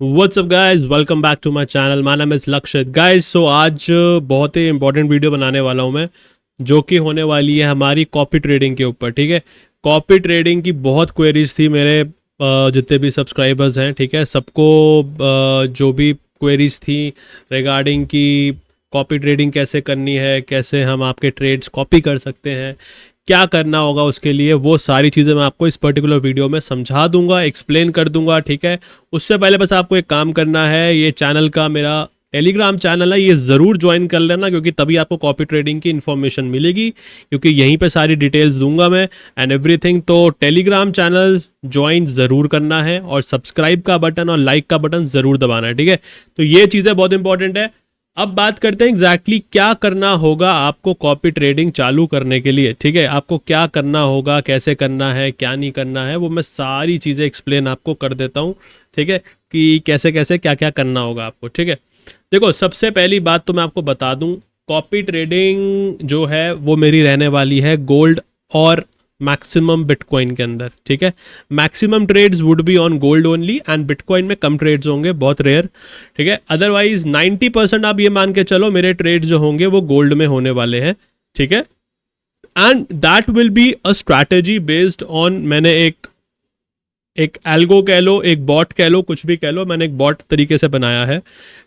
What's up guys, welcome back to my channel. My name is Lakshit guys. So आज बहुत ही important video बनाने वाला हूं मैं, जो कि होने वाली है हमारी कॉपी ट्रेडिंग के ऊपर। ठीक है, कॉपी ट्रेडिंग की बहुत क्वेरीज थी मेरे जितने भी सब्सक्राइबर्स हैं। ठीक है, सबको जो भी क्वेरीज थी रिगार्डिंग की कॉपी ट्रेडिंग कैसे करनी है, कैसे हम आपके ट्रेड्स कॉपी कर सकते हैं, क्या करना होगा उसके लिए, वो सारी चीज़ें मैं आपको इस पर्टिकुलर वीडियो में समझा दूंगा, एक्सप्लेन कर दूंगा। ठीक है, उससे पहले बस आपको एक काम करना है, ये चैनल का मेरा टेलीग्राम चैनल है, ये ज़रूर ज्वाइन कर लेना, क्योंकि तभी आपको कॉपी ट्रेडिंग की इन्फॉर्मेशन मिलेगी, क्योंकि यहीं पे सारी डिटेल्स दूंगा मैं एंड एवरीथिंग। तो टेलीग्राम चैनल ज्वाइन ज़रूर करना है और सब्सक्राइब का बटन और लाइक का बटन ज़रूर दबाना है। ठीक है, तो ये चीज़ें बहुत इंपॉर्टेंट है। अब बात करते हैं एग्जैक्टली क्या करना होगा आपको कॉपी ट्रेडिंग चालू करने के लिए। ठीक है, आपको क्या करना होगा, कैसे करना है, क्या नहीं करना है, वो मैं सारी चीज़ें एक्सप्लेन आपको कर देता हूँ। ठीक है, कि कैसे कैसे क्या क्या करना होगा आपको। ठीक है, देखो सबसे पहली बात तो मैं आपको बता दूं, कॉपी ट्रेडिंग जो है वो मेरी रहने वाली है गोल्ड और मैक्सिमम बिटकॉइन के अंदर। ठीक है, maximum trades would be on gold only and bitcoin में कम ट्रेड्स होंगे, बहुत रेयर। ठीक है, अदरवाइज 90% आप ये मान के चलो मेरे ट्रेड्स जो होंगे वो गोल्ड में होने वाले हैं। ठीक है, and that will be a strategy based on, मैंने एक एल्गो कह लो, एक बॉट कह लो, कुछ भी कह लो, मैंने एक बॉट तरीके से बनाया है।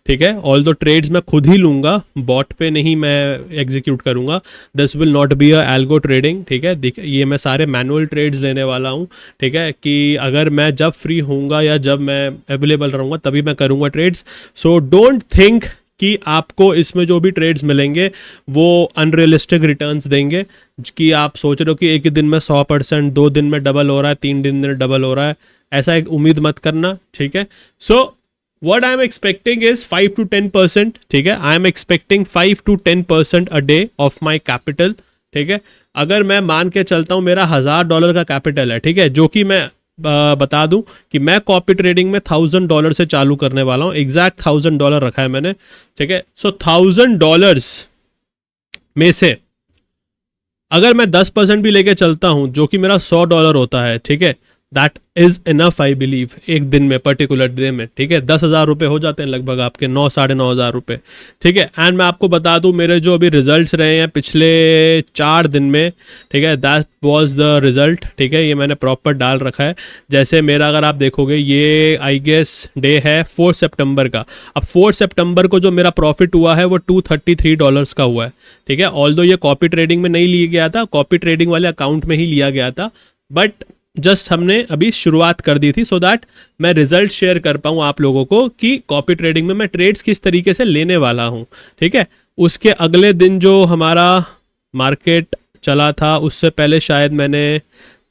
ठीक है, ऑल दो ट्रेड्स मैं खुद ही लूंगा, बॉट पे नहीं मैं एग्जीक्यूट करूंगा। This will not be a algo trading. ठीक है, ये मैं सारे मैनुअल ट्रेड्स लेने वाला हूँ। ठीक है, कि अगर मैं जब फ्री होऊंगा या जब मैं अवेलेबल रहूंगा तभी मैं करूंगा ट्रेड्स। सो डोंट थिंक कि आपको इसमें जो भी ट्रेड्स मिलेंगे वो अनरियलिस्टिक रिटर्न्स देंगे, कि आप सोच रहे हो कि एक ही दिन में 100%, 2 दिन में डबल हो रहा है, 3 दिन में डबल हो रहा है, ऐसा एक उम्मीद मत करना। ठीक है, सो what I am expecting is 5 to 10%. ठीक है, I am expecting 5 to 10% a day of my capital. ठीक है, अगर मैं मान के चलता हूँ मेरा $1000 का कैपिटल है, ठीक है, जो कि मैं बता दूं कि मैं कॉपी ट्रेडिंग में $1000 से चालू करने वाला हूँ, एग्जैक्ट $1000 रखा है मैंने। ठीक है, सो $1000 में से अगर मैं 10% भी लेके चलता हूं, जो कि मेरा $100 होता है, ठीक है, that is enough I believe, एक दिन में, पर्टिकुलर डे में। ठीक है, 10,000 रुपये हो जाते हैं लगभग आपके, 9 साढ़े 9 हज़ार रुपये। ठीक है, एंड मैं आपको बता दूं मेरे जो अभी रिजल्ट्स रहे हैं पिछले 4 दिन में, ठीक है, दैट वाज द रिजल्ट। ठीक है, ये मैंने प्रॉपर डाल रखा है। जैसे मेरा अगर आप देखोगे, ये आई गेस डे है 4 सितंबर का। अब 4 सितंबर को जो मेरा प्रॉफिट हुआ है वो $233 का हुआ है। ठीक है, ऑल दो ये कॉपी ट्रेडिंग में नहीं लिया गया था, कॉपी ट्रेडिंग वाले अकाउंट में ही लिया गया था, बट जस्ट हमने अभी शुरुआत कर दी थी सो दैट मैं रिजल्ट शेयर कर पाऊँ आप लोगों को कि कॉपी ट्रेडिंग में मैं ट्रेड्स किस तरीके से लेने वाला हूँ। ठीक है, उसके अगले दिन जो हमारा मार्केट चला था, उससे पहले शायद मैंने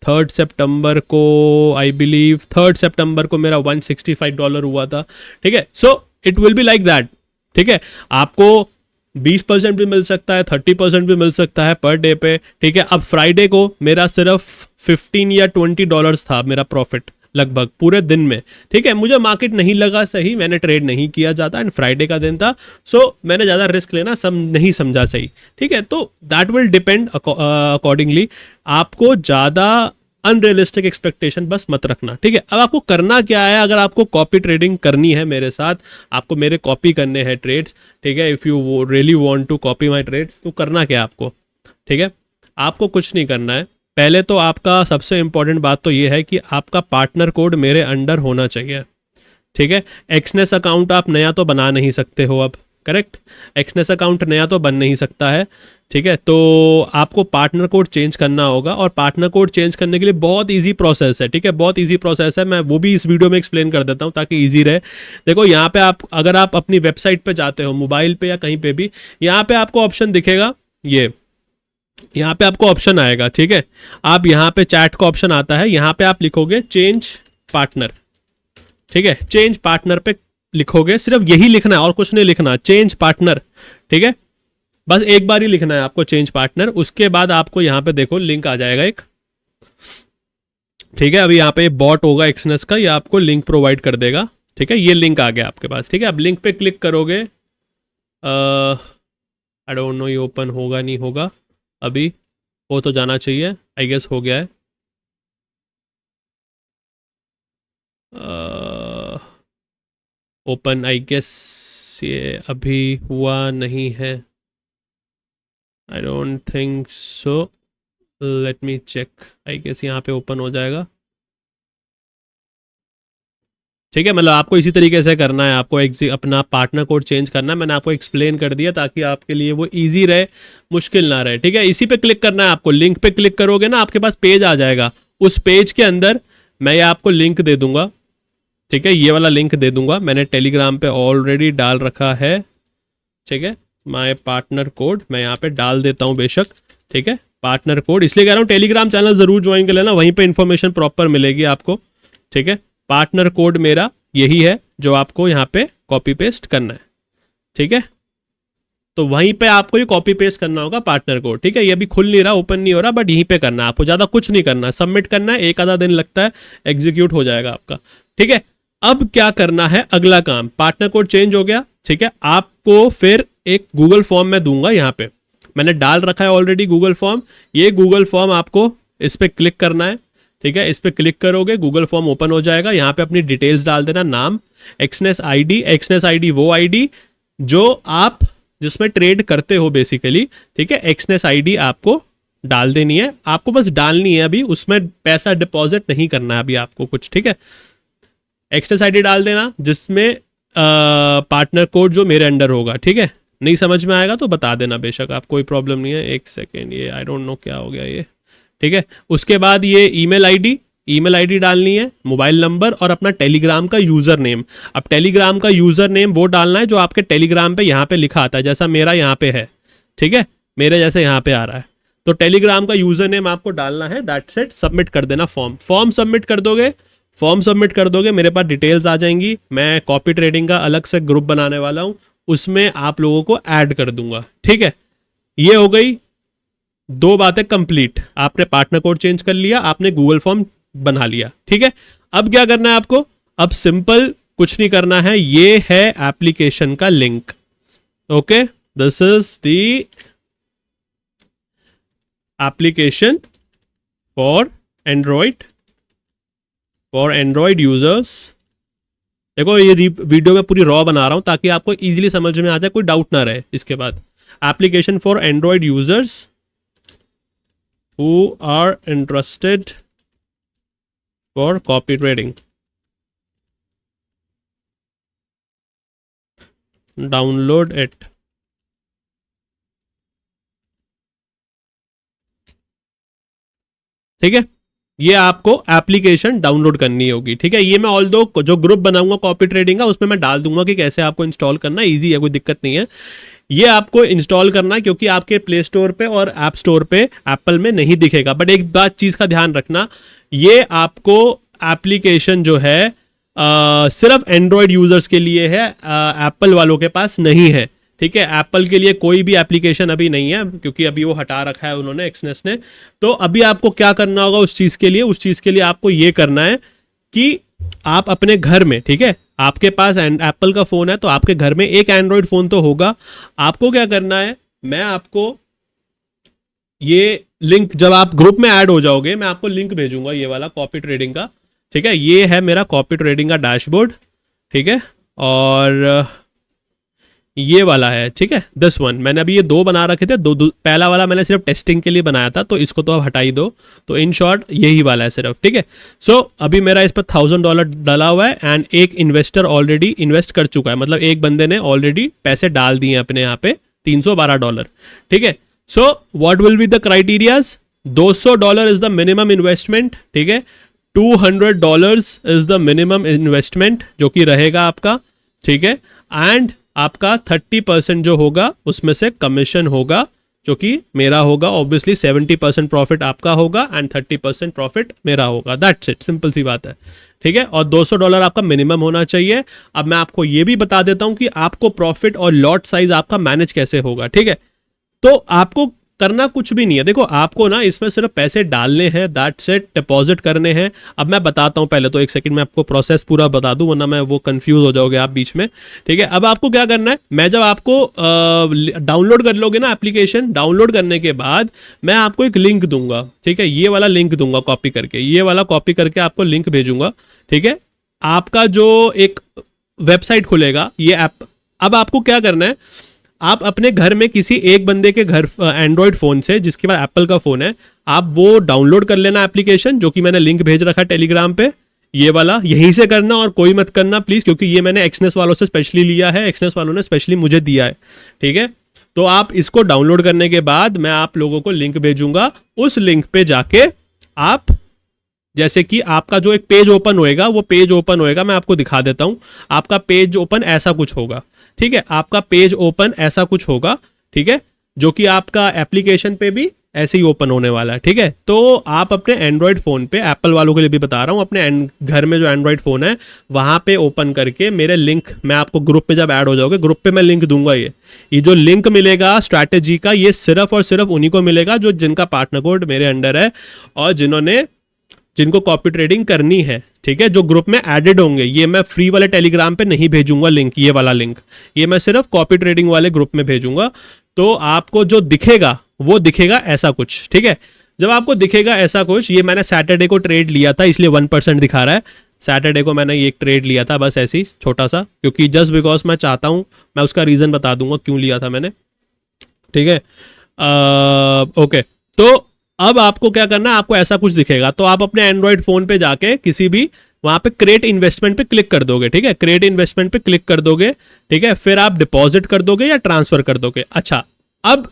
3 सितंबर को, आई बिलीव 3 सितंबर को मेरा $165 हुआ था। ठीक है, so it will be like that. ठीक है, आपको 20% भी मिल सकता है, 30% भी मिल सकता है पर डे पे। ठीक है, अब फ्राइडे को मेरा सिर्फ 15 या $20 था मेरा प्रॉफिट लगभग पूरे दिन में। ठीक है, मुझे मार्केट नहीं लगा सही, मैंने ट्रेड नहीं किया जाता एंड फ्राइडे का दिन था, सो मैंने ज़्यादा रिस्क लेना नहीं समझा सही। ठीक है, तो दैट विल डिपेंड अकॉर्डिंगली। आपको ज़्यादा अनरियलिस्टिक एक्सपेक्टेशन बस मत रखना। ठीक है, अब आपको करना क्या है, अगर आपको कॉपी ट्रेडिंग करनी है मेरे साथ, आपको मेरे कॉपी करने हैं ट्रेड्स। ठीक है, if you really want to copy my trades, तो करना क्या है आपको। ठीक है, आपको कुछ नहीं करना है। पहले तो आपका सबसे इंपॉर्टेंट बात तो ये है कि आपका पार्टनर कोड मेरे अंडर होना चाहिए। ठीक है, एक्सनेस अकाउंट आप नया तो बना नहीं सकते हो अब, करेक्ट, एक्सनेस अकाउंट नया तो बन नहीं सकता है। ठीक है, तो आपको पार्टनर कोड चेंज करना होगा, और पार्टनर कोड चेंज करने के लिए बहुत इजी प्रोसेस है। ठीक है, बहुत इजी प्रोसेस है, मैं वो भी इस वीडियो में एक्सप्लेन कर देता हूँ ताकि इजी रहे। देखो यहाँ पे आप, अगर आप अपनी वेबसाइट पे जाते हो, मोबाइल पे या कहीं पे भी, यहाँ पे आपको ऑप्शन दिखेगा, ये यहाँ पे आपको ऑप्शन आएगा। ठीक है, आप यहाँ पे चैट का ऑप्शन आता है, यहाँ पे आप लिखोगे चेंज पार्टनर। ठीक है, चेंज पार्टनर पे लिखोगे, सिर्फ यही लिखना है और कुछ नहीं लिखना, चेंज पार्टनर। ठीक है, बस एक बार ही लिखना है आपको चेंज पार्टनर। उसके बाद आपको यहाँ पे देखो लिंक आ जाएगा एक। ठीक है, अभी यहाँ पे बॉट होगा एक्सनेस का, ये आपको लिंक प्रोवाइड कर देगा। ठीक है, ये लिंक आ गया आपके पास। ठीक है, अब लिंक पे क्लिक करोगे, आई डोंट नो ये ओपन होगा नहीं होगा, अभी हो तो जाना चाहिए, आई गेस हो गया है। ओपन, आई गेस ये अभी हुआ नहीं है, I don't think so, let me check, I guess यहाँ पे ओपन हो जाएगा। ठीक है, मतलब आपको इसी तरीके से करना है, आपको अपना पार्टनर कोड चेंज करना है, मैंने आपको एक्सप्लेन कर दिया ताकि आपके लिए वो इजी रहे, मुश्किल ना रहे। ठीक है, इसी पे क्लिक करना है आपको, लिंक पे क्लिक करोगे ना आपके पास पेज आ जाएगा, उस पेज के अंदर मैं ये आपको लिंक दे दूंगा। ठीक है, ये वाला लिंक दे दूंगा, मैंने टेलीग्राम पे ऑलरेडी डाल रखा है। ठीक है, माय पार्टनर कोड मैं यहाँ पे डाल देता हूँ बेशक। ठीक है, पार्टनर कोड इसलिए कह रहा हूँ टेलीग्राम चैनल जरूर ज्वाइन कर लेना, वहीं पे इंफॉर्मेशन प्रॉपर मिलेगी आपको। ठीक है, पार्टनर कोड मेरा यही है जो आपको यहाँ पे कॉपी पेस्ट करना है। ठीक है, तो वहीं पे आपको ये कॉपी पेस्ट करना होगा पार्टनर कोड। ठीक है, ये अभी खुल नहीं रहा, ओपन नहीं हो रहा, बट यहीं पे करना है आपको, ज़्यादा कुछ नहीं करना, सबमिट करना है, एक आधा दिन लगता है, एग्जीक्यूट हो जाएगा आपका। ठीक है, अब क्या करना है, अगला काम, पार्टनर कोड चेंज हो गया। ठीक है, आपको फिर एक गूगल फॉर्म में दूंगा, यहाँ पे मैंने डाल रखा है ऑलरेडी गूगल फॉर्म, ये गूगल फॉर्म आपको इस पर क्लिक करना है। ठीक है, इस पर क्लिक करोगे गूगल फॉर्म ओपन हो जाएगा, यहाँ पे अपनी डिटेल्स डाल देना, नाम, एक्सनेस आईडी वो आईडी जो आप जिसमें ट्रेड करते हो बेसिकली। ठीक है, एक्सनेस आईडी आपको डाल देनी है, आपको बस डालनी है, अभी उसमें पैसा डिपॉजिट नहीं करना है अभी आपको कुछ। ठीक है, एक्सनेस आईडी डाल देना जिसमें पार्टनर कोड जो मेरे अंडर होगा। ठीक है, नहीं समझ में आएगा तो बता देना बेशक, आप कोई प्रॉब्लम नहीं है। एक सेकेंड, ये आई डोंट नो क्या हो गया ये। ठीक है, उसके बाद ये ईमेल आईडी डालनी है, मोबाइल नंबर और अपना टेलीग्राम का यूज़र नेम। अब टेलीग्राम का यूज़र नेम वो डालना है जो आपके टेलीग्राम पे यहाँ पे लिखा आता है, जैसा मेरा यहाँ पे है। ठीक है, मेरे जैसे यहाँ पे आ रहा है, तो टेलीग्राम का यूज़र नेम आपको डालना है, दैट्स इट। सबमिट कर देना फॉर्म सबमिट कर दोगे, मेरे पास डिटेल्स आ जाएंगी, मैं कॉपी ट्रेडिंग का अलग से ग्रुप बनाने वाला हूँ, उसमें आप लोगों को ऐड कर दूंगा। ठीक है, ये हो गई दो बातें कंप्लीट, आपने पार्टनर कोड चेंज कर लिया, आपने गूगल फॉर्म बना लिया। ठीक है, अब क्या करना है आपको, अब सिंपल कुछ नहीं करना है, ये है एप्लीकेशन का link. Okay, this is the application for Android users. देखो ये वीडियो में पूरी रॉ बना रहा हूं ताकि आपको इजीली समझ में आ जाए, कोई डाउट ना रहे। इसके बाद application for Android users who are interested for copy trading, download it। ठीक है, ये आपको एप्लीकेशन डाउनलोड करनी होगी। ठीक है, ये मैं ऑल दो जो ग्रुप बनाऊंगा कॉपी ट्रेडिंग का उसमें मैं डाल दूंगा कि कैसे आपको इंस्टॉल करना, इजी है, कोई दिक्कत नहीं है। ये आपको इंस्टॉल करना है क्योंकि आपके प्ले स्टोर पे और ऐप स्टोर पे एप्पल में नहीं दिखेगा, बट एक बात चीज का ध्यान रखना, ये आपको एप्लीकेशन जो है सिर्फ एंड्रॉयड यूजर्स के लिए है, एप्पल वालों के पास नहीं है। ठीक है, एप्पल के लिए कोई भी एप्लीकेशन अभी नहीं है क्योंकि अभी वो हटा रखा है उन्होंने, एक्सनेस ने। तो अभी आपको क्या करना होगा उस चीज के लिए आपको ये करना है कि आप अपने घर में, ठीक है, आपके पास एप्पल का फोन है तो आपके घर में एक एंड्रॉयड फोन तो होगा। आपको क्या करना है, मैं आपको ये लिंक, जब आप ग्रुप में ऐड हो जाओगे मैं आपको लिंक भेजूंगा ये वाला कॉपी ट्रेडिंग का। ठीक है, ये है मेरा कॉपी ट्रेडिंग का डैशबोर्ड। ठीक है, और ये वाला है। ठीक है, दिस वन, मैंने अभी ये दो बना रखे थे, दो पहला वाला मैंने सिर्फ टेस्टिंग के लिए बनाया था तो इसको तो अब हटा ही दो, तो इन शॉर्ट यही वाला है सिर्फ। ठीक है, सो अभी मेरा इस पर $1000 डाला हुआ है एंड एक इन्वेस्टर ऑलरेडी इन्वेस्ट कर चुका है, मतलब एक बंदे ने ऑलरेडी पैसे डाल दिए अपने यहाँ पे $312। ठीक है, so what will be the criterias, $200 is the minimum investment. ठीक है, $200 इज द मिनिमम इन्वेस्टमेंट जो कि रहेगा आपका। ठीक है, एंड आपका 30% जो होगा उसमें से कमीशन होगा जो कि मेरा होगा, ऑब्वियसली 70% प्रॉफिट आपका होगा एंड 30% प्रॉफिट मेरा होगा, दैट्स इट, सिंपल सी बात है। ठीक है, और $200 आपका मिनिमम होना चाहिए। अब मैं आपको ये भी बता देता हूं कि आपको प्रॉफिट और लॉट साइज आपका मैनेज कैसे होगा। ठीक है, तो आपको करना कुछ भी नहीं है, देखो आपको ना इसमें सिर्फ पैसे डालने हैं, दैट्स इट, डिपॉजिट करने हैं। अब मैं बताता हूं, पहले तो एक सेकंड में आपको प्रोसेस पूरा बता दूं वरना मैं वो कंफ्यूज हो जाओगे आप बीच में। ठीक है, अब आपको क्या करना है, मैं जब आपको डाउनलोड कर लोगे ना एप्लीकेशन, डाउनलोड करने के बाद मैं आपको एक लिंक दूंगा। ठीक है, ये वाला लिंक दूंगा कॉपी करके, ये वाला कॉपी करके आपको लिंक भेजूंगा। ठीक है, आपका जो एक वेबसाइट खुलेगा ये ऐप। अब आपको क्या करना है, आप अपने घर में किसी एक बंदे के घर एंड्रॉयड फ़ोन से, जिसके पास एप्पल का फ़ोन है, आप वो डाउनलोड कर लेना एप्लीकेशन, जो कि मैंने लिंक भेज रखा है टेलीग्राम पे, ये वाला यहीं से करना और कोई मत करना प्लीज़, क्योंकि ये मैंने एक्सनेस वालों से स्पेशली लिया है, एक्सनेस वालों ने स्पेशली मुझे दिया है, ठीक है। तो आप इसको डाउनलोड करने के बाद मैं आप लोगों को लिंक भेजूंगा, उस लिंक पे जाके आप, जैसे कि आपका जो एक पेज ओपन होएगा, वो पेज ओपन होएगा, मैं आपको दिखा देता हूं। आपका पेज ओपन ऐसा कुछ होगा, ठीक है, आपका पेज ओपन ऐसा कुछ होगा, ठीक है, जो कि आपका एप्लीकेशन पे भी ऐसे ही ओपन होने वाला है, ठीक है। तो आप अपने एंड्रॉयड फ़ोन पे, एप्पल वालों के लिए भी बता रहा हूँ, अपने घर में जो एंड्रॉयड फ़ोन है वहाँ पे ओपन करके मेरे लिंक, मैं आपको ग्रुप पे जब ऐड हो जाओगे, ग्रुप पे मैं लिंक दूंगा, ये जो लिंक मिलेगा स्ट्रैटेजी का, ये सिर्फ और सिर्फ उन्हीं को मिलेगा जो जिनका पार्टनर कोड मेरे अंडर है और जिनको कॉपी ट्रेडिंग करनी है, ठीक है, जो ग्रुप में एडेड होंगे। ये मैं फ्री वाले टेलीग्राम पे नहीं भेजूंगा लिंक, ये वाला लिंक, ये मैं सिर्फ कॉपी ट्रेडिंग वाले ग्रुप में भेजूंगा। तो आपको जो दिखेगा वो दिखेगा ऐसा कुछ, ठीक है। जब आपको दिखेगा ऐसा कुछ, ये मैंने सैटरडे को ट्रेड लिया था इसलिए 1% दिखा रहा है। सैटरडे को मैंने ये एक ट्रेड लिया था, बस ऐसे ही छोटा सा, क्योंकि जस्ट बिकॉज मैं चाहता हूँ, मैं उसका रीज़न बता दूंगा क्यों लिया था मैंने, ठीक है। ओके, तो अब आपको क्या करना है, आपको ऐसा कुछ दिखेगा, तो आप अपने एंड्रॉयड फ़ोन पे जाके किसी भी वहाँ पे क्रिएट इन्वेस्टमेंट पे क्लिक कर दोगे, ठीक है, क्रिएट इन्वेस्टमेंट पे क्लिक कर दोगे, ठीक है, फिर आप डिपॉजिट कर दोगे या ट्रांसफर कर दोगे। अच्छा, अब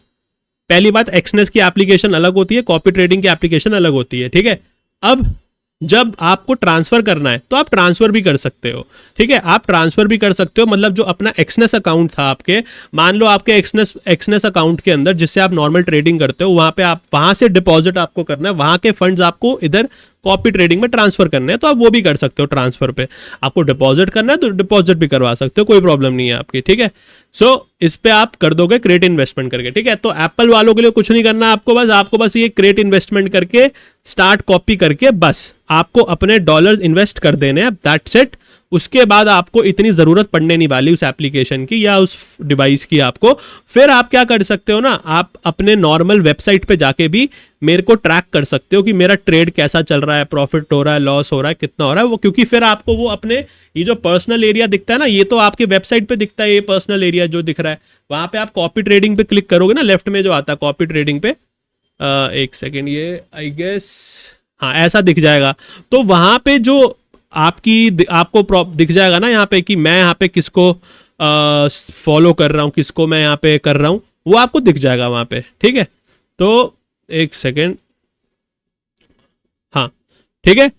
पहली बात, एक्सनेस की एप्लीकेशन अलग होती है, कॉपी ट्रेडिंग की एप्लीकेशन अलग होती है, ठीक है। अब जब आपको ट्रांसफर करना है तो आप ट्रांसफर भी कर सकते हो, ठीक है, आप ट्रांसफर भी कर सकते हो, मतलब जो अपना एक्सनेस अकाउंट था आपके, मान लो आपके एक्सनेस अकाउंट के अंदर जिससे आप नॉर्मल ट्रेडिंग करते हो, वहां पे आप, वहां से डिपॉजिट आपको करना है, वहां के फंड्स आपको इधर कॉपी ट्रेडिंग में ट्रांसफर करने हैं, तो आप वो भी कर सकते हो। ट्रांसफर पे आपको डिपॉजिट करना है तो डिपॉजिट भी करवा सकते हो, कोई प्रॉब्लम नहीं है आपकी, ठीक है। सो इस पे आप कर दोगे क्रिएट इन्वेस्टमेंट करके, ठीक है। तो एप्पल वालों के लिए कुछ नहीं करना आपको बस ये क्रिएट इन्वेस्टमेंट करके स्टार्ट कॉपी करके बस आपको अपने डॉलर्स इन्वेस्ट कर देने हैं, दैट्स इट। उसके बाद आपको इतनी ज़रूरत पड़ने नहीं वाली उस एप्लीकेशन की या उस डिवाइस की आपको। फिर आप क्या कर सकते हो ना, आप अपने नॉर्मल वेबसाइट पे जाके भी मेरे को ट्रैक कर सकते हो कि मेरा ट्रेड कैसा चल रहा है, प्रॉफिट हो रहा है, लॉस हो रहा है, कितना हो रहा है वो, क्योंकि फिर आपको वो अपने ये जो पर्सनल एरिया दिखता है ना, ये तो आपके वेबसाइट पे दिखता है, ये पर्सनल एरिया जो दिख रहा है, वहां पे आप कॉपी ट्रेडिंग पे क्लिक करोगे ना, लेफ्ट में जो आता है कॉपी ट्रेडिंग पे, एक सेकेंड, ये आई गेस, हाँ ऐसा दिख जाएगा। तो वहां पे जो आपको दिख जाएगा ना यहाँ पे कि मैं यहाँ पे किसको फॉलो कर रहा हूँ, किसको मैं यहाँ पे कर रहा हूँ, वो आपको दिख जाएगा वहां पे, ठीक है। तो एक सेकेंड, हाँ ठीक है,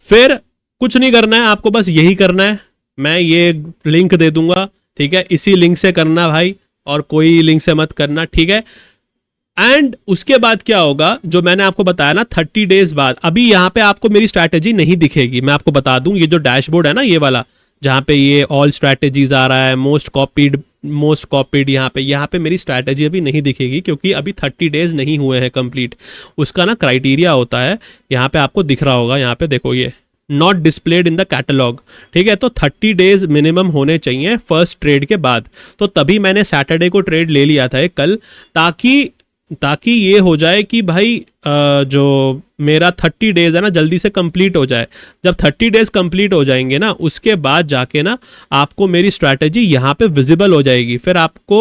फिर कुछ नहीं करना है आपको, बस यही करना है, मैं ये लिंक दे दूंगा, ठीक है, इसी लिंक से करना भाई, और कोई लिंक से मत करना, ठीक है। एंड उसके बाद क्या होगा, जो मैंने आपको बताया ना 30 डेज बाद, अभी यहाँ पे आपको मेरी स्ट्रैटेजी नहीं दिखेगी, मैं आपको बता दूं, ये जो डैशबोर्ड है ना ये वाला, जहाँ पे ये ऑल स्ट्रैटेजीज आ रहा है, मोस्ट कॉपीड, यहाँ पे मेरी स्ट्रैटेजी अभी नहीं दिखेगी, क्योंकि अभी 30 डेज नहीं हुए हैं कंप्लीट। उसका ना क्राइटेरिया होता है, यहाँ पे आपको दिख रहा होगा, यहाँ पे देखो, ये not displayed in the catalogue, ठीक है। तो 30 डेज मिनिमम होने चाहिए फर्स्ट ट्रेड के बाद। तो तभी मैंने सैटरडे को ट्रेड ले लिया था कल, ताकि ये हो जाए कि भाई जो मेरा 30 डेज है ना जल्दी से कंप्लीट हो जाए। जब 30 डेज कंप्लीट हो जाएंगे ना, उसके बाद जाके ना आपको मेरी स्ट्रैटेजी यहाँ पे विजिबल हो जाएगी, फिर आपको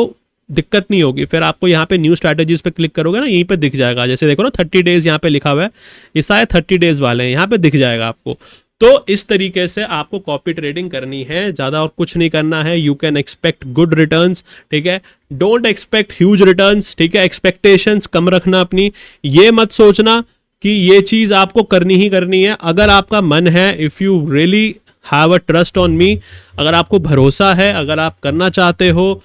दिक्कत नहीं होगी। फिर आपको यहाँ पे न्यू स्ट्रैटेजीज पे क्लिक करोगे ना, यहीं पे दिख जाएगा, जैसे देखो ना 30 डेज यहाँ पे लिखा हुआ है, ये सारे 30 डेज वाले हैं, यहाँ पे दिख जाएगा आपको। तो इस तरीके से आपको कॉपी ट्रेडिंग करनी है, ज़्यादा और कुछ नहीं करना है। You can expect good returns, ठीक है, डोंट एक्सपेक्ट ह्यूज रिटर्न्स, ठीक है, एक्सपेक्टेशंस कम रखना अपनी। ये मत सोचना कि ये चीज़ आपको करनी ही करनी है। अगर आपका मन है, if you really have a trust on me, अगर आपको भरोसा है, अगर आप करना चाहते हो,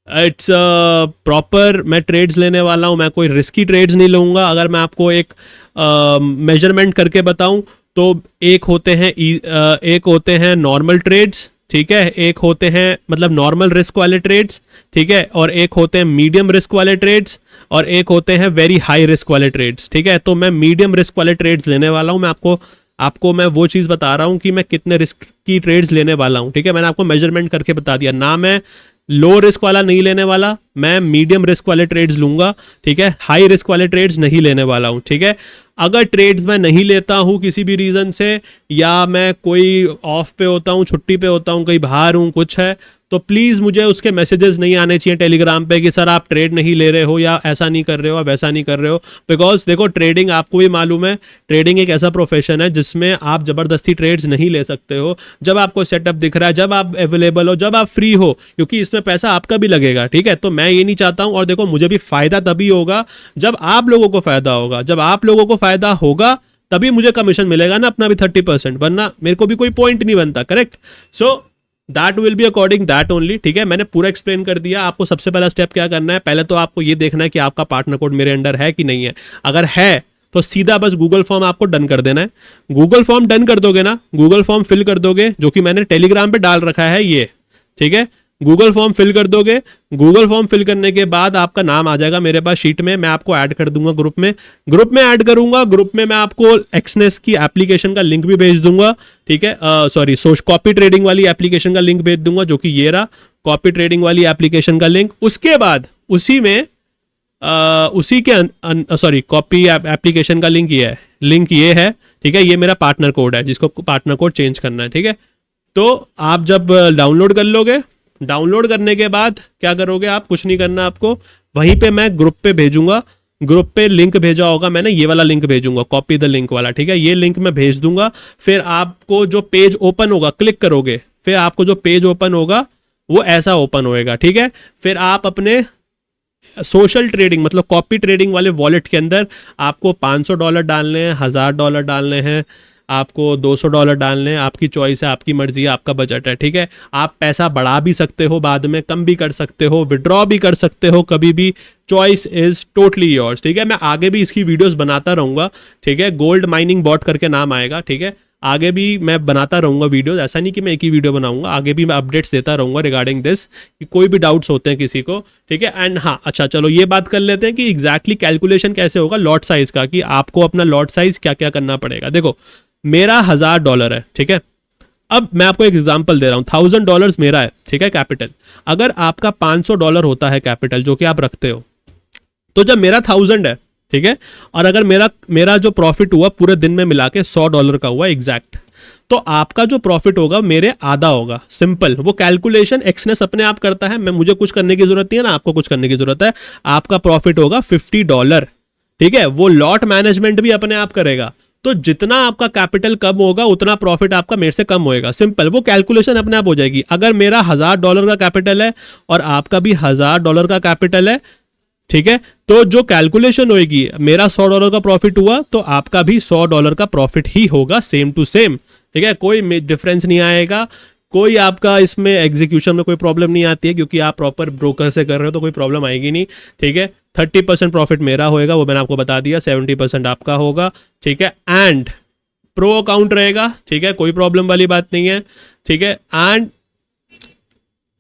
इट्स प्रॉपर, मैं ट्रेड्स लेने वाला हूँ, मैं कोई रिस्की ट्रेड्स नहीं लूँगा। अगर मैं आपको एक मेजरमेंट करके बताऊँ तो एक होते हैं नॉर्मल ट्रेड्स, ठीक है, एक होते हैं मतलब नॉर्मल रिस्क वाले ट्रेड्स, ठीक है, और एक होते हैं मीडियम रिस्क वाले ट्रेड्स, और एक होते हैं वेरी हाई रिस्क वाले ट्रेड्स, ठीक है। तो मैं मीडियम रिस्क वाले ट्रेड्स लेने वाला हूँ। मैं आपको मैं वो चीज़ बता रहा हूँ कि मैं कितने रिस्क की ट्रेड्स लेने वाला हूँ, ठीक है। मैंने आपको मेजरमेंट करके बता दिया ना, मैं लो रिस्क वाला नहीं लेने वाला, मैं मीडियम रिस्क वाले ट्रेड्स लूंगा, ठीक है, हाई रिस्क वाले ट्रेड्स नहीं लेने वाला हूं, ठीक है। अगर ट्रेड्स मैं नहीं लेता हूँ किसी भी रीज़न से, या मैं कोई ऑफ पे होता हूँ, छुट्टी पे होता हूँ, कहीं बाहर हूँ, कुछ है, तो प्लीज़ मुझे उसके मैसेजेस नहीं आने चाहिए टेलीग्राम पे कि सर आप ट्रेड नहीं ले रहे हो, या ऐसा नहीं कर रहे हो, वैसा नहीं कर रहे हो। बिकॉज देखो, ट्रेडिंग आपको भी मालूम है, ट्रेडिंग एक ऐसा प्रोफेशन है जिसमें आप ज़बरदस्ती ट्रेड्स नहीं ले सकते हो। जब आपको सेटअप दिख रहा है, जब आप अवेलेबल हो, जब आप फ्री हो, क्योंकि इसमें पैसा आपका भी लगेगा, ठीक है। तो मैं ये नहीं चाहता हूँ, और देखो मुझे भी फ़ायदा तभी होगा जब आप लोगों को फ़ायदा होगा। जब आप लोगों को फ़ायदा होगा तभी मुझे कमीशन मिलेगा ना, अपना भी 30%, वरना मेरे को भी कोई पॉइंट नहीं बनता, correct. So that will be according that only, ठीक है। मैंने पूरा एक्सप्लेन कर दिया आपको। सबसे पहला स्टेप क्या करना है, पहले तो आपको ये देखना है कि आपका पार्टनर कोड मेरे अंडर है कि नहीं है। अगर है तो सीधा बस गूगल फॉर्म आपको डन कर देना है। गूगल फॉर्म डन कर दोगे ना, गूगल फॉर्म फिल कर दोगे, जो कि मैंने टेलीग्राम पे डाल रखा है ये, ठीक है। गूगल फॉर्म फिल कर दोगे। गूगल फॉर्म फिल करने के बाद आपका नाम आ जाएगा मेरे पास शीट में, मैं आपको ऐड कर दूंगा ग्रुप में ऐड करूंगा। ग्रुप में मैं आपको एक्सनेस की एप्लीकेशन का लिंक भी भेज दूंगा, ठीक है। सॉरी, कॉपी ट्रेडिंग वाली एप्लीकेशन का लिंक भेज दूंगा, जो कि ये रहा कॉपी ट्रेडिंग वाली एप्लीकेशन का लिंक। उसके बाद उसी में उसी के सॉरी, कॉपी एप्लीकेशन का लिंक ये है, ठीक है। ये मेरा पार्टनर कोड है, जिसको पार्टनर कोड चेंज करना है, ठीक है। तो आप जब डाउनलोड कर लोगे, डाउनलोड करने के बाद क्या करोगे आप, कुछ नहीं करना आपको, वहीं पे मैं ग्रुप पे भेजूंगा। ग्रुप पे लिंक भेजा होगा मैंने, ये वाला लिंक भेजूंगा, कॉपी द लिंक वाला, ठीक है। ये लिंक मैं भेज दूंगा। फिर आपको जो पेज ओपन होगा, क्लिक करोगे, फिर आपको जो पेज ओपन होगा वो ऐसा ओपन होएगा, ठीक है। फिर आप अपने सोशल ट्रेडिंग मतलब कॉपी ट्रेडिंग वाले वॉलेट के अंदर आपको $500 डालने हैं, $1000 डालने हैं, आपको $200 डालने हैं। आपकी चॉइस है, आपकी मर्जी है, आपका बजट है, ठीक है। आप पैसा बढ़ा भी सकते हो, बाद में कम भी कर सकते हो, विड्रॉ भी कर सकते हो कभी भी। चॉइस इज टोटली योर्स, ठीक है। मैं आगे भी इसकी वीडियोस बनाता रहूंगा, ठीक है। गोल्ड माइनिंग बॉट करके नाम आएगा, ठीक है। आगे भी मैं बनाता रहूंगा वीडियोस, ऐसा नहीं कि मैं एक ही वीडियो बनाऊंगा, आगे भी मैं अपडेट्स देता रहूंगा रिगार्डिंग दिस, कि कोई भी डाउट्स होते हैं किसी को, ठीक है। एंड हाँ, अच्छा चलो ये बात कर लेते हैं कि एग्जैक्टली कैलकुलेशन कैसे होगा लॉट साइज का, कि आपको अपना लॉट साइज क्या क्या करना पड़ेगा। देखो मेरा $1000 है, ठीक है। अब मैं आपको एक एग्जांपल दे रहा हूं, $1000 मेरा है, ठीक है, कैपिटल। अगर आपका $500 होता है कैपिटल, जो कि आप रखते हो, तो जब मेरा 1000 है, ठीक है, और अगर मेरा जो प्रॉफिट हुआ पूरे दिन में मिला के $100 का हुआ एग्जैक्ट, तो आपका जो प्रॉफिट होगा मेरे आधा होगा। सिंपल, वो कैलकुलेशन एक्सनेस अपने आप करता है, मुझे कुछ करने की जरूरत नहीं है ना, आपको कुछ करने की जरूरत है। आपका प्रॉफिट होगा $50, ठीक है। वो लॉट मैनेजमेंट भी अपने आप करेगा। तो जितना आपका कैपिटल कम होगा उतना प्रॉफिट आपका मेरे से कम होएगा। सिंपल, वो कैलकुलेशन अपने आप हो जाएगी। अगर मेरा $1000 का कैपिटल है और आपका भी $1000 का कैपिटल है, ठीक है, तो जो कैलकुलेशन होएगी, मेरा $100 का प्रॉफिट हुआ तो आपका भी $100 का प्रॉफिट ही होगा, सेम टू सेम, ठीक है। कोई डिफरेंस नहीं आएगा, कोई आपका इसमें एग्जीक्यूशन में कोई प्रॉब्लम नहीं आती है, क्योंकि आप प्रॉपर ब्रोकर से कर रहे हो तो कोई प्रॉब्लम आएगी नहीं, ठीक है। 30% प्रॉफिट मेरा होएगा, वो मैंने आपको बता दिया, 70% आपका होगा, ठीक है। एंड प्रो अकाउंट रहेगा, ठीक है, कोई प्रॉब्लम वाली बात नहीं है, ठीक है। एंड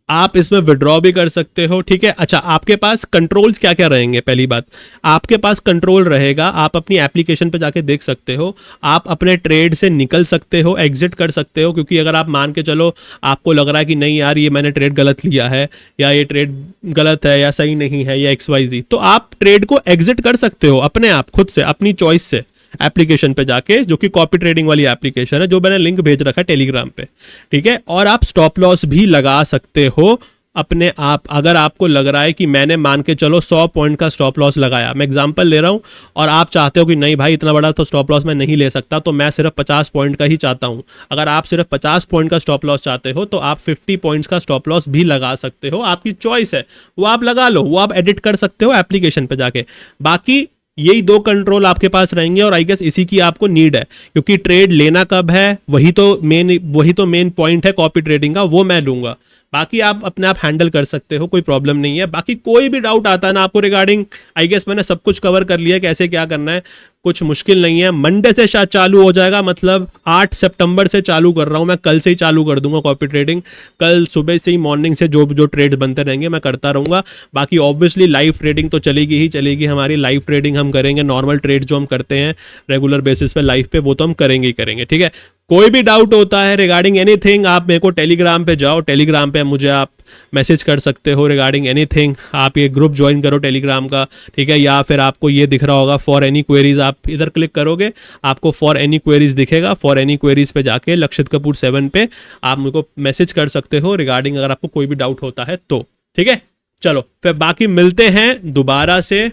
आप इसमें विड्रॉ भी कर सकते हो, ठीक है। अच्छा, आपके पास कंट्रोल्स क्या क्या रहेंगे, पहली बात आपके पास कंट्रोल रहेगा, आप अपनी एप्लीकेशन पे जाके देख सकते हो, आप अपने ट्रेड से निकल सकते हो, एग्जिट कर सकते हो, क्योंकि अगर आप मान के चलो आपको लग रहा है कि नहीं यार ये मैंने ट्रेड गलत लिया है, या ये ट्रेड गलत है, या सही नहीं है, या XYZ, तो आप ट्रेड को एग्जिट कर सकते हो अपने आप, खुद से, अपनी चॉइस से, एप्लीकेशन पे जाके, जो कि कॉपी ट्रेडिंग वाली एप्लीकेशन है, जो मैंने लिंक भेज रखा है टेलीग्राम पे, ठीक है। और आप स्टॉप लॉस भी लगा सकते हो अपने आप। अगर आपको लग रहा है कि मैंने मान के चलो 100 पॉइंट का स्टॉप लॉस लगाया, मैं एग्जांपल ले रहा हूं, और आप चाहते हो कि नहीं भाई इतना बड़ा तो स्टॉप लॉस मैं नहीं ले सकता, तो मैं सिर्फ 50 पॉइंट का ही चाहता हूं। अगर आप सिर्फ 50 पॉइंट का स्टॉप लॉस चाहते हो तो आप 50 पॉइंट्स का स्टॉप लॉस भी लगा सकते हो, आपकी चॉइस है, वो आप लगा लो, वो आप एडिट कर सकते हो एप्लीकेशन पे जाके। बाकी यही दो कंट्रोल आपके पास रहेंगे, और आई गेस इसी की आपको नीड है, क्योंकि ट्रेड लेना कब है वही तो मेन पॉइंट है कॉपी ट्रेडिंग का, वो मैं लूंगा। बाकी आप अपने आप हैंडल कर सकते हो, कोई प्रॉब्लम नहीं है। बाकी कोई भी डाउट आता है ना आपको रिगार्डिंग, आई गेस मैंने सब कुछ कवर कर लिया, कैसे क्या करना है, कुछ मुश्किल नहीं है। मंडे से शायद चालू हो जाएगा, मतलब 8 सितंबर से चालू कर रहा हूं मैं, कल से ही चालू कर दूंगा कॉपी ट्रेडिंग। कल सुबह से ही मॉर्निंग से जो ट्रेड्स बनते रहेंगे मैं करता रहूंगा। बाकी ऑब्वियसली लाइव ट्रेडिंग तो चलेगी ही चलेगी हमारी, लाइव ट्रेडिंग हम करेंगे, नॉर्मल ट्रेड जो हम करते हैं रेगुलर बेसिस पे लाइव पे, वो तो हम करेंगे ही करेंगे, ठीक है। कोई भी डाउट होता है रिगार्डिंग एनीथिंग, आप मेरे को टेलीग्राम पे जाओ, टेलीग्राम पे मुझे आप मैसेज कर सकते हो रिगार्डिंग एनीथिंग। आप ये ग्रुप ज्वाइन करो टेलीग्राम का, ठीक है, या फिर आपको ये दिख रहा होगा फॉर एनी क्वेरीज, आप इधर क्लिक करोगे आपको फॉर एनी क्वेरीज दिखेगा। फॉर एनी क्वेरीज पे जाके लक्षित कपूर 7 पे आप मेरे को मैसेज कर सकते हो रिगार्डिंग अगर आपको कोई भी डाउट होता है तो, ठीक है। चलो फिर बाकी मिलते हैं दोबारा से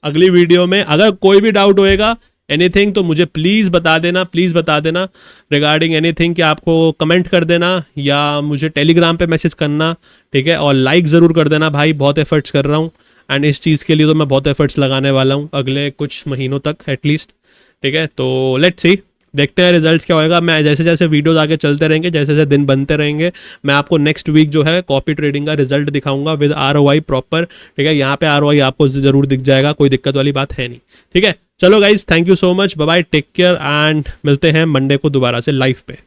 अगली वीडियो में। अगर कोई भी डाउट होएगा एनीथिंग तो मुझे प्लीज़ बता देना, प्लीज़ बता देना रिगार्डिंग एनीथिंग, कि आपको कमेंट कर देना या मुझे टेलीग्राम पे मैसेज करना, ठीक है। और लाइक ज़रूर कर देना भाई, बहुत एफर्ट्स कर रहा हूँ एंड इस चीज़ के लिए तो मैं बहुत एफर्ट्स लगाने वाला हूँ अगले कुछ महीनों तक एटलीस्ट, ठीक है। तो लेट्स सी, देखते हैं रिजल्ट्स क्या होएगा। मैं जैसे जैसे वीडियोस आगे चलते रहेंगे, जैसे जैसे दिन बनते रहेंगे, मैं आपको नेक्स्ट वीक जो है कॉपी ट्रेडिंग का रिजल्ट दिखाऊंगा विद ROI प्रॉपर, ठीक है। यहाँ पे ROI आपको जरूर दिख जाएगा, कोई दिक्कत वाली बात है नहीं, ठीक है। चलो guys, thank you so much, bye bye, take care and मिलते हैं मंडे को दोबारा से लाइव पे।